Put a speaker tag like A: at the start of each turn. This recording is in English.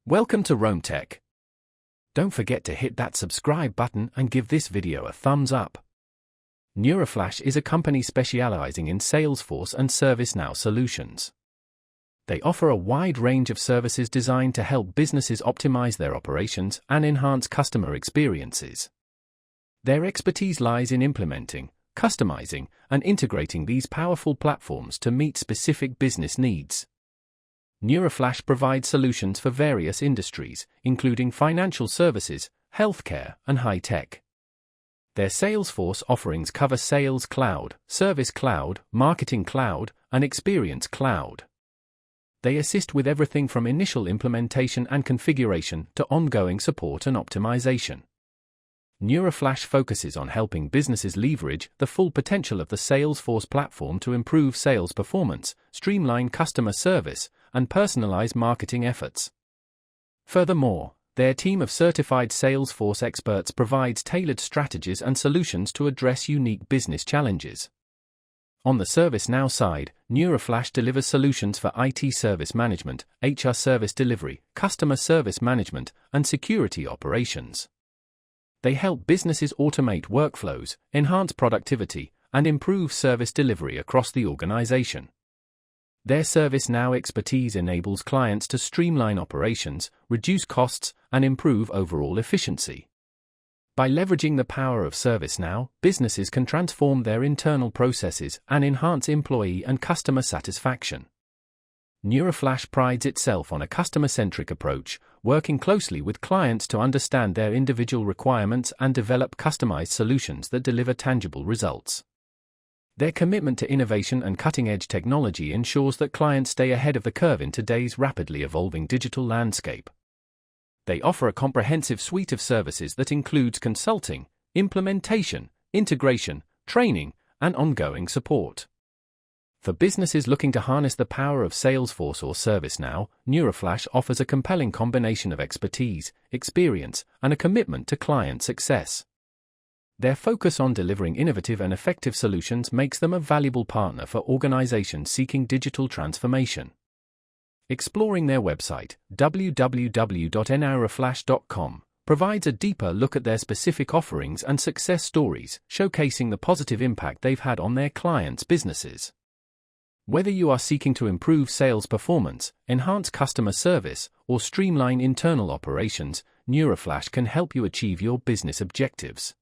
A: Welcome to Rome Tech. Don't forget to hit that subscribe button and give this video a thumbs up. NeuraFlash is a company specializing in Salesforce and ServiceNow solutions. They offer a wide range of services designed to help businesses optimize their operations and enhance customer experiences. Their expertise lies in implementing, customizing, and integrating these powerful platforms to meet specific business needs. NeuraFlash provides solutions for various industries, including financial services, healthcare, and high-tech. Their Salesforce offerings cover Sales Cloud, Service Cloud, Marketing Cloud, and Experience Cloud. They assist with everything from initial implementation and configuration to ongoing support and optimization. NeuraFlash focuses on helping businesses leverage the full potential of the Salesforce platform to improve sales performance, streamline customer service, and personalize marketing efforts. Furthermore, their team of certified Salesforce experts provides tailored strategies and solutions to address unique business challenges. On the ServiceNow side, NeuraFlash delivers solutions for IT service management, HR service delivery, customer service management, and security operations. They help businesses automate workflows, enhance productivity, and improve service delivery across the organization. Their ServiceNow expertise enables clients to streamline operations, reduce costs, and improve overall efficiency. By leveraging the power of ServiceNow, businesses can transform their internal processes and enhance employee and customer satisfaction. NeuraFlash prides itself on a customer-centric approach, working closely with clients to understand their individual requirements and develop customized solutions that deliver tangible results. Their commitment to innovation and cutting-edge technology ensures that clients stay ahead of the curve in today's rapidly evolving digital landscape. They offer a comprehensive suite of services that includes consulting, implementation, integration, training, and ongoing support. For businesses looking to harness the power of Salesforce or ServiceNow, NeuraFlash offers a compelling combination of expertise, experience, and a commitment to client success. Their focus on delivering innovative and effective solutions makes them a valuable partner for organizations seeking digital transformation. Exploring their website, www.neuraflash.com, provides a deeper look at their specific offerings and success stories, showcasing the positive impact they've had on their clients' businesses. Whether you are seeking to improve sales performance, enhance customer service, or streamline internal operations, NeuraFlash can help you achieve your business objectives.